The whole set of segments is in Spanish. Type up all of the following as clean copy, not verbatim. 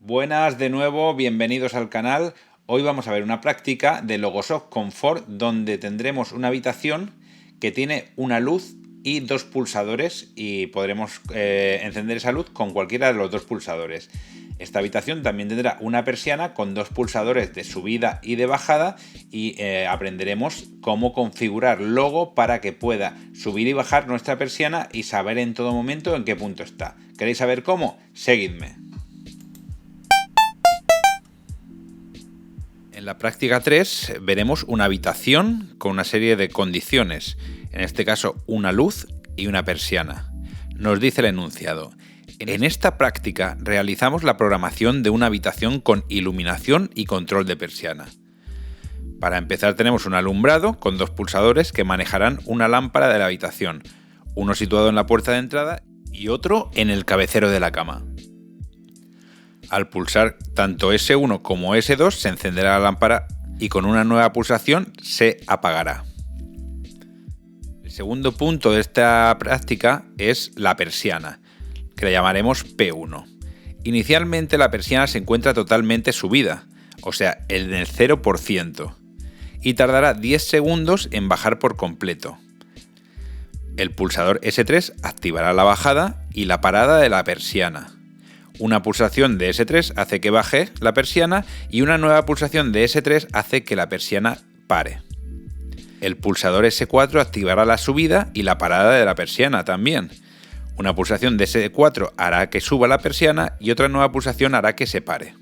Buenas de nuevo, bienvenidos al canal. Hoy vamos a ver una práctica de Logosoft Comfort donde tendremos una habitación que tiene una luz y dos pulsadores y podremos encender esa luz con cualquiera de los dos pulsadores. Esta habitación también tendrá una persiana con dos pulsadores de subida y de bajada y aprenderemos cómo configurar Logo para que pueda subir y bajar nuestra persiana y saber en todo momento en qué punto está. ¿Queréis saber cómo? Seguidme. En la práctica 3 veremos una habitación con una serie de condiciones, en este caso una luz y una persiana. Nos dice el enunciado: en esta práctica realizamos la programación de una habitación con iluminación y control de persiana. Para empezar tenemos un alumbrado con dos pulsadores que manejarán una lámpara de la habitación, uno situado en la puerta de entrada y otro en el cabecero de la cama. Al pulsar tanto S1 como S2 se encenderá la lámpara y con una nueva pulsación se apagará. El segundo punto de esta práctica es la persiana, que la llamaremos P1. Inicialmente la persiana se encuentra totalmente subida, o sea, en el 0%, y tardará 10 segundos en bajar por completo. El pulsador S3 activará la bajada y la parada de la persiana. Una pulsación de S3 hace que baje la persiana y una nueva pulsación de S3 hace que la persiana pare. El pulsador S4 activará la subida y la parada de la persiana también. Una pulsación de S4 hará que suba la persiana y otra nueva pulsación hará que se pare.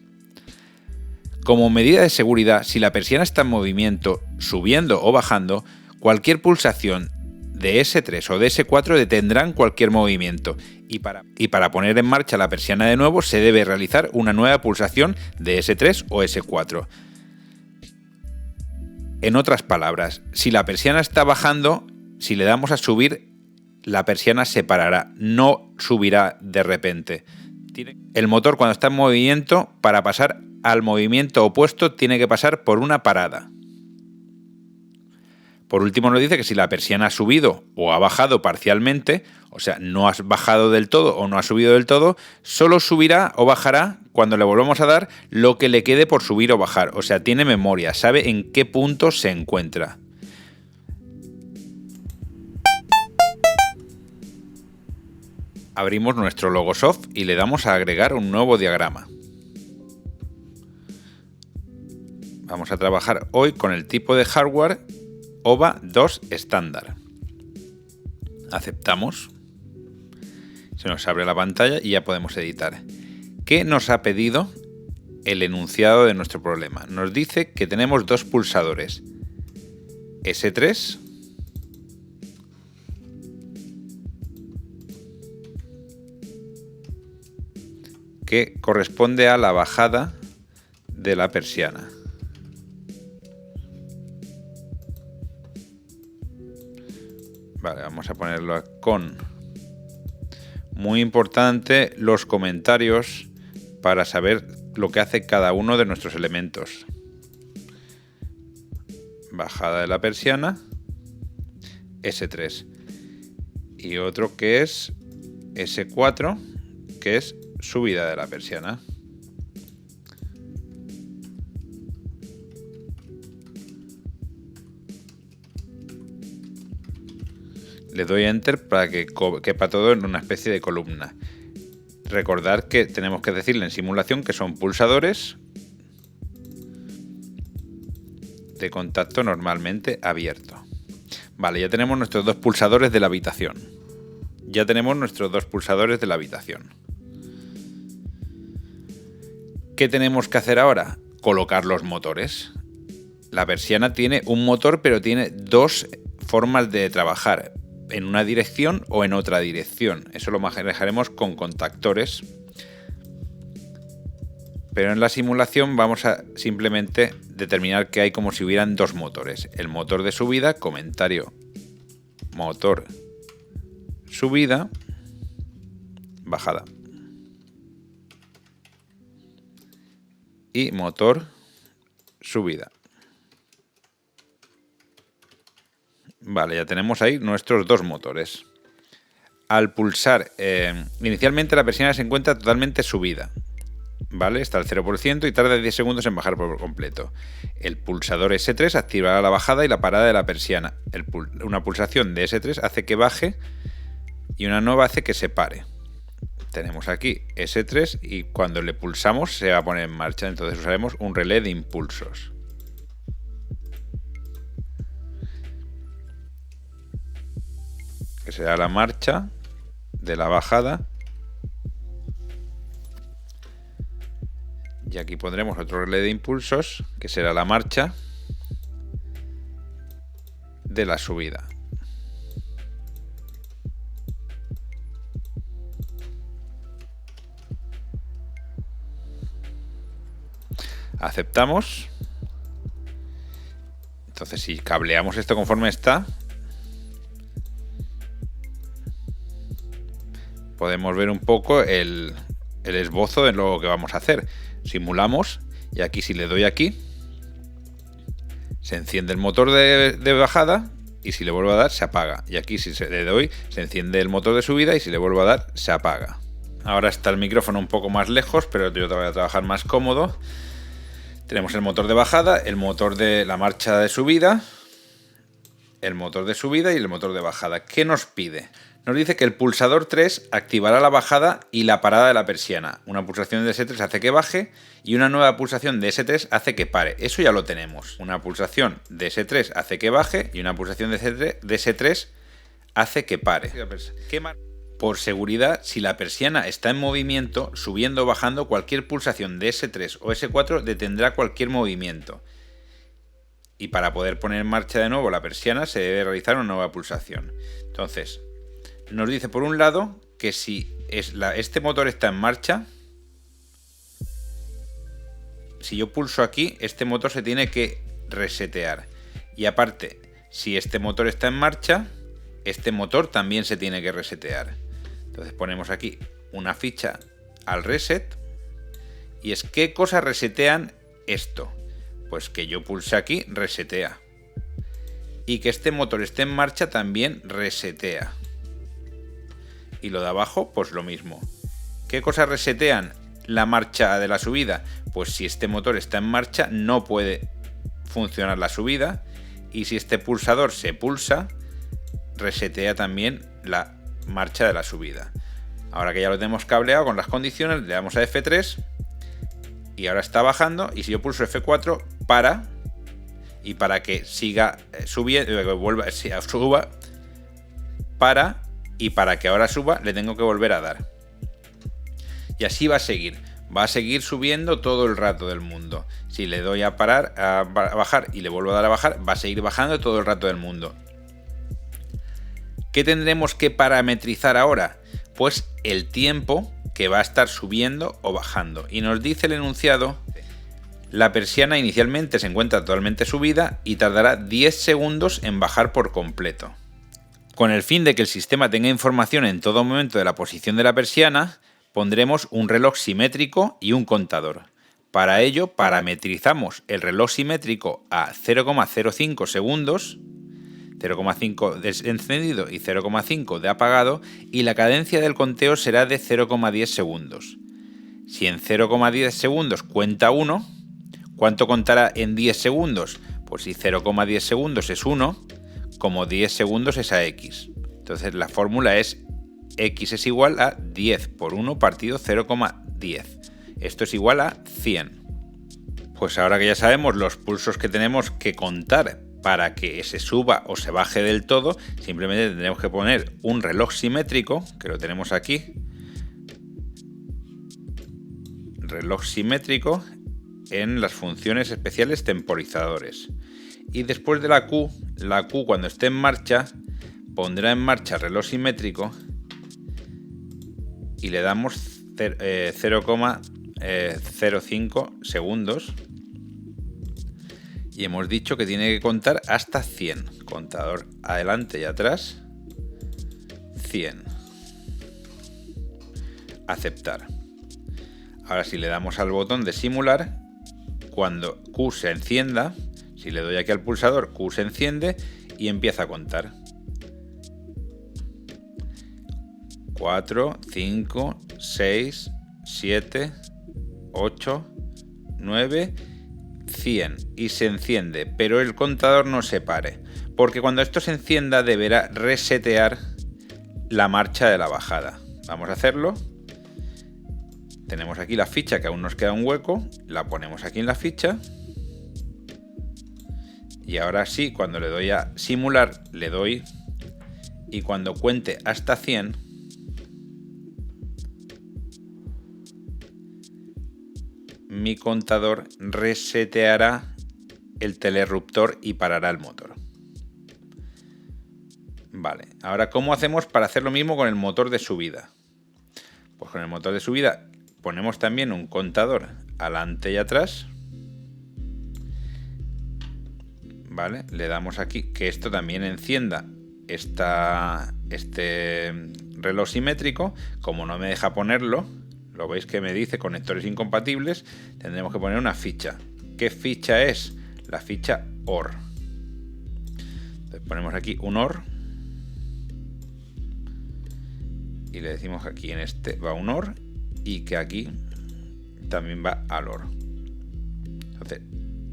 Como medida de seguridad, si la persiana está en movimiento, subiendo o bajando, cualquier pulsación de S3 o de S4 detendrán cualquier movimiento y para poner en marcha la persiana de nuevo se debe realizar una nueva pulsación de S3 o S4. En otras palabras, si la persiana está bajando, si le damos a subir, la persiana se parará, no subirá de repente. El motor, cuando está en movimiento, para pasar al movimiento opuesto tiene que pasar por una parada. Por último nos dice que si la persiana ha subido o ha bajado parcialmente, o sea, no ha bajado del todo o no ha subido del todo, solo subirá o bajará cuando le volvamos a dar lo que le quede por subir o bajar. O sea, tiene memoria, sabe en qué punto se encuentra. Abrimos nuestro Logosoft y le damos a agregar un nuevo diagrama. Vamos a trabajar hoy con el tipo de hardware OVA 2 estándar. Aceptamos. Se nos abre la pantalla y ya podemos editar. ¿Qué nos ha pedido el enunciado de nuestro problema? Nos dice que tenemos dos pulsadores S3 que corresponde a la bajada de la persiana. Vale, vamos a ponerlo con muy importante los comentarios para saber lo que hace cada uno de nuestros elementos. Bajada de la persiana, S3. Y otro que es S4, que es subida de la persiana. Le doy Enter para que quepa todo en una especie de columna. Recordad que tenemos que decirle en simulación que son pulsadores de contacto normalmente abierto. Vale, ya tenemos nuestros dos pulsadores de la habitación. ¿Qué tenemos que hacer ahora? Colocar los motores. La persiana tiene un motor, pero tiene dos formas de trabajar: en una dirección o en otra dirección. Eso lo manejaremos con contactores. Pero en la simulación vamos a simplemente determinar que hay como si hubieran dos motores. El motor de subida, comentario, motor, subida, bajada. Y motor, subida. Vale, ya tenemos ahí nuestros dos motores. Al pulsar, inicialmente la persiana se encuentra totalmente subida. ¿vale? Está al 0% y tarda 10 segundos en bajar por completo. El pulsador S3 activará la bajada y la parada de la persiana. Una pulsación de S3 hace que baje y una nueva hace que se pare. Tenemos aquí S3 y cuando le pulsamos se va a poner en marcha. Entonces usaremos un relé de impulsos. Que será la marcha de la bajada. Y aquí pondremos otro relé de impulsos, que será la marcha de la subida. Aceptamos. Entonces, si cableamos esto conforme está, podemos ver un poco el esbozo de lo que vamos a hacer. Simulamos y aquí, si le doy aquí, se enciende el motor de bajada y si le vuelvo a dar se apaga. Y aquí, si le doy, se enciende el motor de subida y si le vuelvo a dar se apaga. Ahora está el micrófono un poco más lejos, pero yo te voy a trabajar más cómodo. Tenemos el motor de bajada, el motor de la marcha de subida, el motor de subida y el motor de bajada. ¿Qué nos pide? Nos dice que el pulsador 3 activará la bajada y la parada de la persiana. Una pulsación de S3 hace que baje y una nueva pulsación de S3 hace que pare. Eso ya lo tenemos. Una pulsación de S3 hace que baje y una pulsación de S3 hace que pare. Por seguridad, si la persiana está en movimiento, subiendo o bajando, cualquier pulsación de S3 o S4 detendrá cualquier movimiento. Y para poder poner en marcha de nuevo la persiana se debe realizar una nueva pulsación. Entonces, nos dice por un lado que si este motor está en marcha, si yo pulso aquí, este motor se tiene que resetear. Y aparte, si este motor está en marcha, este motor también se tiene que resetear. Entonces ponemos aquí una ficha al reset. Y es, ¿qué cosas resetean esto? Pues que yo pulse aquí, resetea. Y que este motor esté en marcha también resetea. Y lo de abajo, pues lo mismo. ¿Qué cosas resetean la marcha de la subida? Pues si este motor está en marcha, no puede funcionar la subida. Y si este pulsador se pulsa, resetea también la marcha de la subida. Ahora que ya lo tenemos cableado con las condiciones, le damos a F3 y ahora está bajando. Y si yo pulso F4, para. Y para que siga subiendo, vuelva a suba, para. Y para que ahora suba, le tengo que volver a dar. Y así va a seguir. Va a seguir subiendo todo el rato del mundo. Si le doy a parar, a bajar y le vuelvo a dar a bajar, va a seguir bajando todo el rato del mundo. ¿Qué tendremos que parametrizar ahora? Pues el tiempo que va a estar subiendo o bajando. Y nos dice el enunciado: la persiana inicialmente se encuentra totalmente subida y tardará 10 segundos en bajar por completo. Con el fin de que el sistema tenga información en todo momento de la posición de la persiana, pondremos un reloj simétrico y un contador. Para ello, parametrizamos el reloj simétrico a 0,05 segundos, 0,5 de encendido y 0,5 de apagado, y la cadencia del conteo será de 0,10 segundos. Si en 0,10 segundos cuenta 1, ¿cuánto contará en 10 segundos? Pues si 0,10 segundos es 1, como 10 segundos es a x. Entonces la fórmula es x es igual a 10 por 1 partido 0,10. Esto es igual a 100. Pues ahora que ya sabemos los pulsos que tenemos que contar para que se suba o se baje del todo, simplemente tendremos que poner un reloj simétrico, que lo tenemos aquí. Reloj simétrico en las funciones especiales temporizadores. Y después de la Q cuando esté en marcha, pondrá en marcha el reloj simétrico y le damos 0,05 segundos. Y hemos dicho que tiene que contar hasta 100. Contador adelante y atrás. 100. Aceptar. Ahora si le damos al botón de simular, cuando Q se encienda, si le doy aquí al pulsador, Q se enciende y empieza a contar. 4, 5, 6, 7, 8, 9, 100 y se enciende, pero el contador no se pare, porque cuando esto se encienda deberá resetear la marcha de la bajada. Vamos a hacerlo. Tenemos aquí la ficha, que aún nos queda un hueco, la ponemos aquí en la ficha y ahora sí, cuando le doy a simular, le doy y cuando cuente hasta 100 mi contador reseteará el telerruptor y parará el motor. Vale, ahora ¿cómo hacemos para hacer lo mismo con el motor de subida? Pues con el motor de subida ponemos también un contador adelante y atrás. Vale, le damos aquí que esto también encienda este reloj simétrico. Como no me deja ponerlo, lo veis que me dice conectores incompatibles, tendremos que poner una ficha. ¿Qué ficha es? La ficha OR. Entonces ponemos aquí un OR y le decimos que aquí en este va un OR y que aquí también va al OR. Entonces,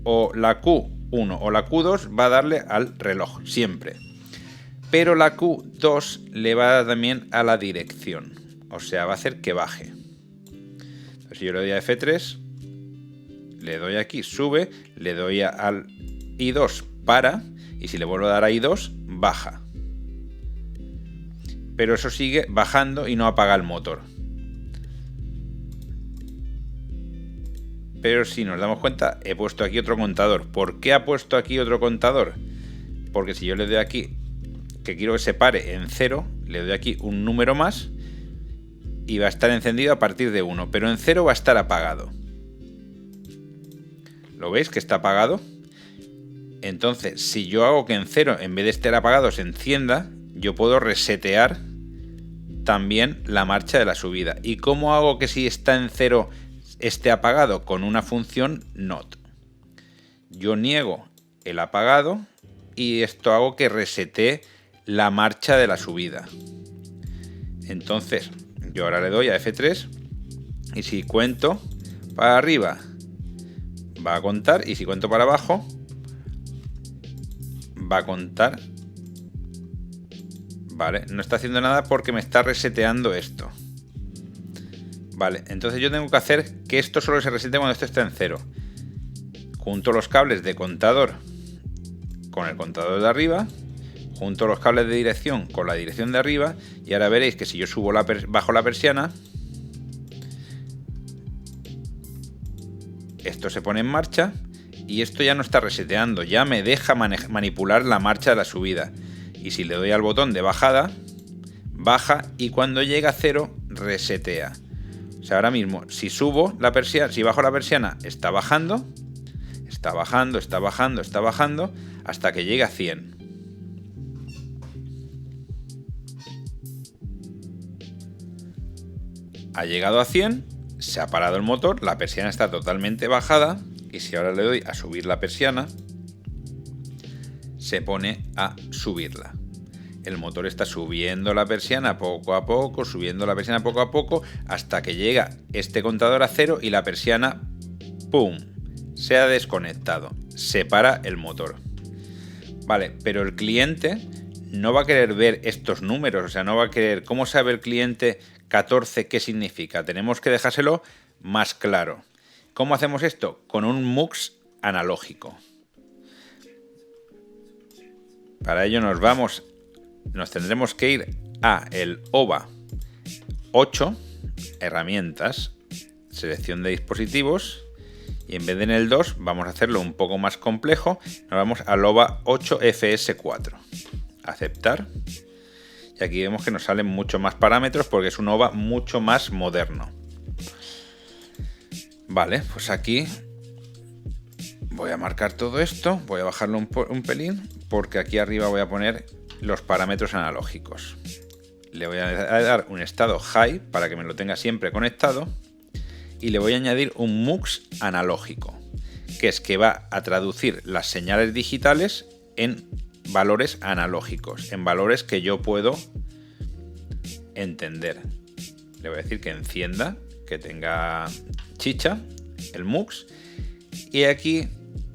o la Q1 o la Q2 va a darle al reloj siempre, pero la Q2 le va a dar también a la dirección, o sea, va a hacer que baje. Entonces, si yo le doy a F3, le doy aquí, sube, le doy al I2, para, y si le vuelvo a dar a I2, baja. Pero eso sigue bajando y no apaga el motor. Pero si nos damos cuenta, he puesto aquí otro contador. ¿Por qué ha puesto aquí otro contador? Porque si yo le doy aquí, que quiero que se pare en 0, le doy aquí un número más y va a estar encendido a partir de 1, pero en 0 va a estar apagado. ¿Lo veis que está apagado? Entonces, si yo hago que en 0, en vez de estar apagado, se encienda, yo puedo resetear también la marcha de la subida. ¿Y cómo hago que si está en 0 esté apagado? Con una función not. Yo niego el apagado y esto hago que resetee la marcha de la subida. Entonces, yo ahora le doy a F3 y si cuento para arriba va a contar y si cuento para abajo va a contar. Vale, no está haciendo nada porque me está reseteando esto. Vale, entonces yo tengo que hacer que esto solo se resete cuando esto está en 0. Junto los cables de contador con el contador de arriba, junto los cables de dirección con la dirección de arriba, y ahora veréis que si yo subo bajo la persiana, esto se pone en marcha y esto ya no está reseteando, ya me deja manipular la marcha de la subida. Y si le doy al botón de bajada, baja y cuando llega a 0 resetea. O sea, ahora mismo, si subo la persiana, si bajo la persiana, está bajando, está bajando, está bajando, está bajando, hasta que llega a 100. Ha llegado a 100, se ha parado el motor, la persiana está totalmente bajada y si ahora le doy a subir la persiana, se pone a subirla. El motor está subiendo la persiana poco a poco, subiendo la persiana poco a poco, hasta que llega este contador a 0 y la persiana, ¡pum!, se ha desconectado. Se para el motor. Vale, pero el cliente no va a querer ver estos números, o sea, no va a querer. ¿Cómo sabe el cliente 14 qué significa? Tenemos que dejárselo más claro. ¿Cómo hacemos esto? Con un MUX analógico. Para ello nos tendremos que ir a el OVA 8, herramientas, selección de dispositivos, y en vez de en el 2 vamos a hacerlo un poco más complejo, nos vamos al OVA 8 FS4, aceptar, y aquí vemos que nos salen mucho más parámetros porque es un OVA mucho más moderno. Vale, pues aquí voy a marcar todo esto, voy a bajarlo un pelín, porque aquí arriba voy a poner los parámetros analógicos. Le voy a dar un estado high para que me lo tenga siempre conectado y le voy a añadir un MUX analógico, que es que va a traducir las señales digitales en valores analógicos, en valores que yo puedo entender. Le voy a decir que encienda, que tenga chicha, el MUX, y aquí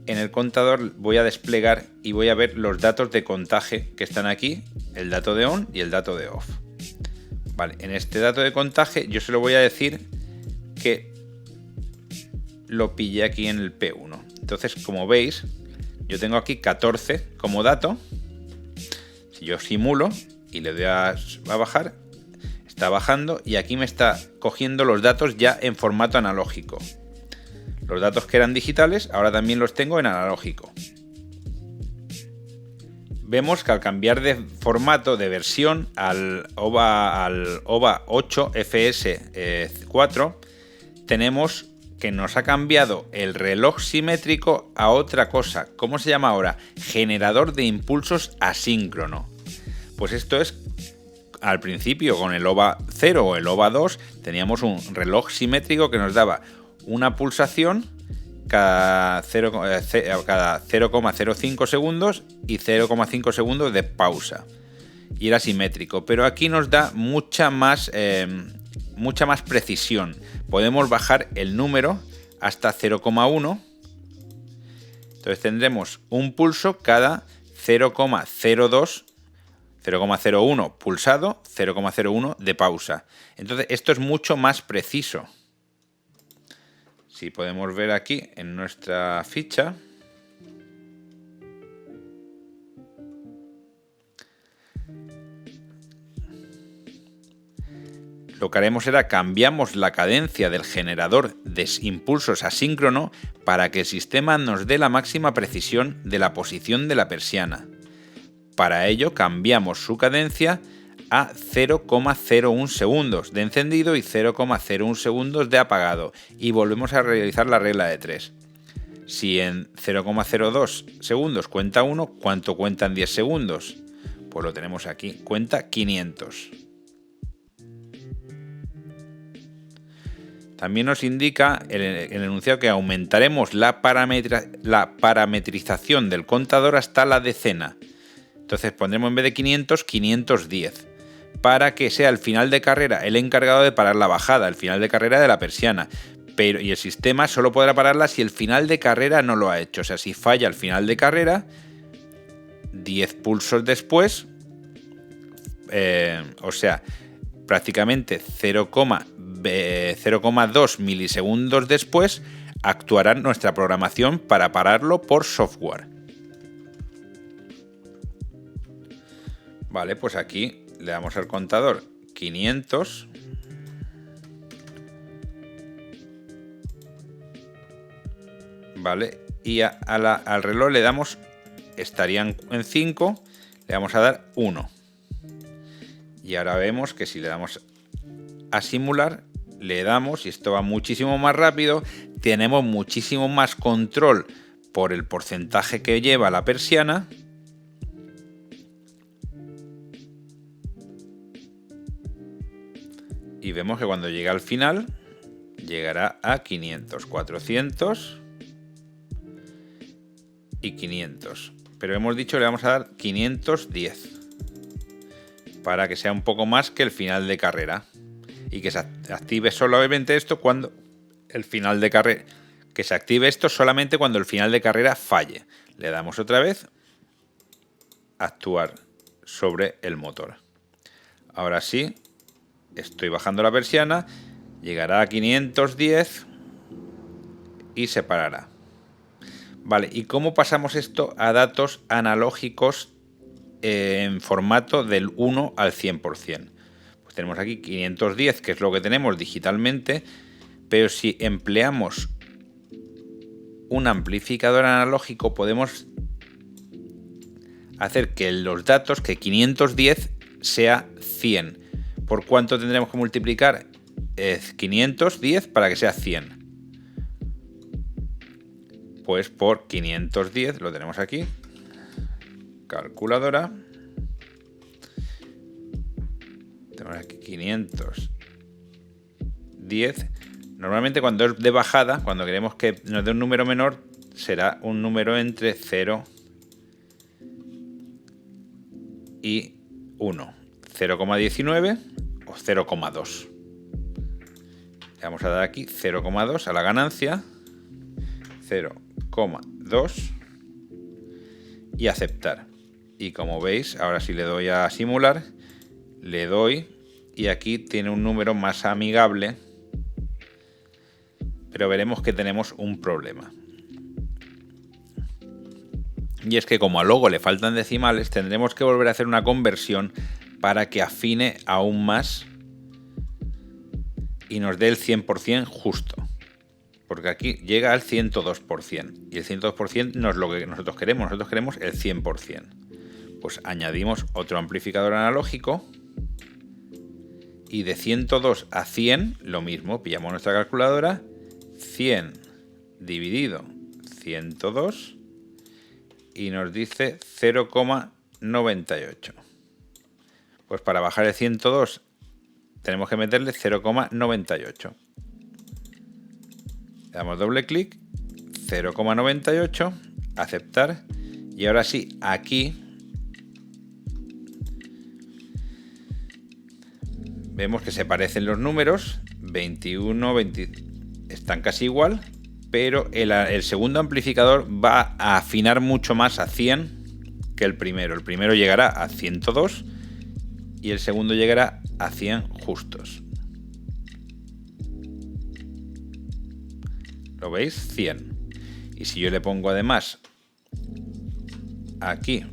en el contador voy a desplegar y voy a ver los datos de contaje que están aquí, el dato de on y el dato de off. Vale, en este dato de contaje yo se lo voy a decir que lo pillé aquí en el P1. Entonces, como veis, yo tengo aquí 14 como dato. Si yo simulo y le doy a bajar, está bajando y aquí me está cogiendo los datos ya en formato analógico. Los datos que eran digitales ahora también los tengo en analógico. Vemos que al cambiar de formato, de versión al OVA 8 FS4, tenemos que nos ha cambiado el reloj simétrico a otra cosa. ¿Cómo se llama ahora? Generador de impulsos asíncrono. Pues esto es, al principio con el OVA 0 o el OVA 2 teníamos un reloj simétrico que nos daba una pulsación cada 0,05 segundos y 0,5 segundos de pausa. Y era simétrico, pero aquí nos da mucha más precisión. Podemos bajar el número hasta 0,1. Entonces tendremos un pulso cada 0,01 pulsado, 0,01 de pausa. Entonces esto es mucho más preciso. Si podemos ver aquí en nuestra ficha, lo que haremos será cambiamos la cadencia del generador de impulsos asíncrono para que el sistema nos dé la máxima precisión de la posición de la persiana. Para ello cambiamos su cadencia a 0,01 segundos de encendido y 0,01 segundos de apagado y volvemos a realizar la regla de 3. Si en 0,02 segundos cuenta 1, ¿cuánto cuenta en 10 segundos? Pues lo tenemos aquí, cuenta 500. También nos indica el enunciado que aumentaremos la parametrización del contador hasta la decena. Entonces pondremos en vez de 500, 510. Para que sea el final de carrera el encargado de parar la bajada, el final de carrera de la persiana. Y el sistema solo podrá pararla si el final de carrera no lo ha hecho. O sea, si falla el final de carrera, 10 pulsos después, prácticamente 0,2 milisegundos después, actuará nuestra programación para pararlo por software. Vale, pues aquí le damos al contador 500. Vale, y al reloj le damos, estarían en 5, le vamos a dar 1. Y ahora vemos que si le damos a simular, le damos, y esto va muchísimo más rápido, tenemos muchísimo más control por el porcentaje que lleva la persiana. Y vemos que cuando llegue al final, llegará a 500, 400 y 500. Pero hemos dicho que le vamos a dar 510 para que sea un poco más que el final de carrera. Y que se active solamente esto cuando el final de carrera. Que se active esto solamente cuando el final de carrera falle. Le damos otra vez a actuar sobre el motor. Ahora sí. Estoy bajando la persiana, llegará a 510 y se parará. Vale, ¿y cómo pasamos esto a datos analógicos en formato del 1 al 100%? Pues tenemos aquí 510, que es lo que tenemos digitalmente, pero si empleamos un amplificador analógico podemos hacer que los datos, que 510 sea 100. ¿Por cuánto tendremos que multiplicar 510 para que sea 100? Pues por 510, lo tenemos aquí. Calculadora. Tenemos aquí 510. Normalmente cuando es de bajada, cuando queremos que nos dé un número menor, será un número entre 0 y 1. 0,19 o 0,2. vamos a dar aquí 0,2 a la ganancia, 0,2 y aceptar. Y como veis, ahora si le doy a simular, le doy y aquí tiene un número más amigable, pero veremos que tenemos un problema. Y es que como a Logo le faltan decimales, tendremos que volver a hacer una conversión para que afine aún más y nos dé el 100% justo. Porque aquí llega al 102%. Y el 102% no es lo que nosotros queremos. Nosotros queremos el 100%. Pues añadimos otro amplificador analógico. Y de 102 a 100, lo mismo. Pillamos nuestra calculadora. 100 dividido 102. Y nos dice 0,98. Pues para bajar el 102 tenemos que meterle 0,98. Le damos doble clic, 0,98, aceptar. Y ahora sí, aquí vemos que se parecen los números, 21, 20, están casi igual. Pero el segundo amplificador va a afinar mucho más a 100 que el primero. El primero llegará a 102 y el segundo llegará a 100 justos. ¿Lo veis? 100. Y si yo le pongo además aquí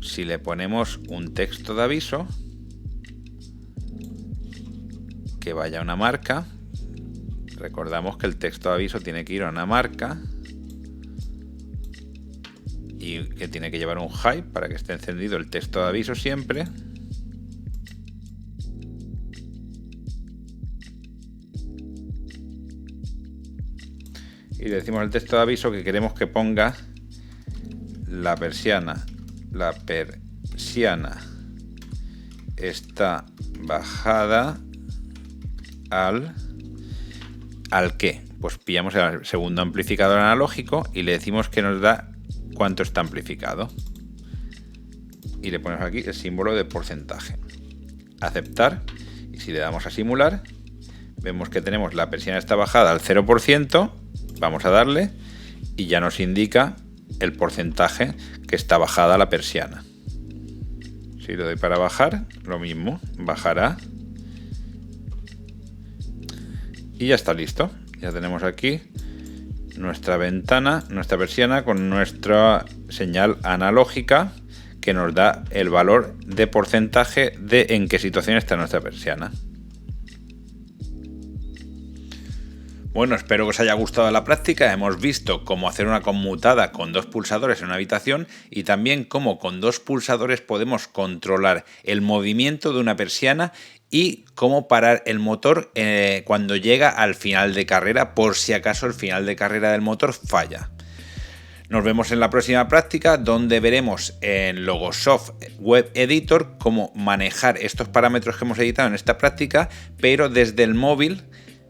si le ponemos un texto de aviso, que vaya a una marca. Recordamos que el texto de aviso tiene que ir a una marca y que tiene que llevar un high para que esté encendido el texto de aviso siempre. Y le decimos al texto de aviso que queremos que ponga la persiana está bajada ¿al qué? Pues pillamos el segundo amplificador analógico y le decimos que nos da cuánto está amplificado. Y le ponemos aquí el símbolo de porcentaje. Aceptar. Y si le damos a simular, vemos que tenemos la persiana está bajada al 0%. Vamos a darle y ya nos indica el porcentaje que está bajada la persiana. Si le doy para bajar, lo mismo, bajará. Y ya está listo. Ya tenemos aquí nuestra ventana, nuestra persiana con nuestra señal analógica que nos da el valor de porcentaje de en qué situación está nuestra persiana. Bueno, espero que os haya gustado la práctica. Hemos visto cómo hacer una conmutada con dos pulsadores en una habitación y también cómo con dos pulsadores podemos controlar el movimiento de una persiana y cómo parar el motor cuando llega al final de carrera, por si acaso el final de carrera del motor falla. Nos vemos en la próxima práctica, donde veremos en Logosoft Web Editor cómo manejar estos parámetros que hemos editado en esta práctica, pero desde el móvil,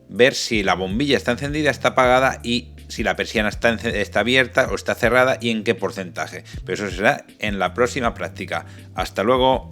ver si la bombilla está encendida, está apagada y si la persiana está abierta o está cerrada y en qué porcentaje. Pero eso será en la próxima práctica. Hasta luego.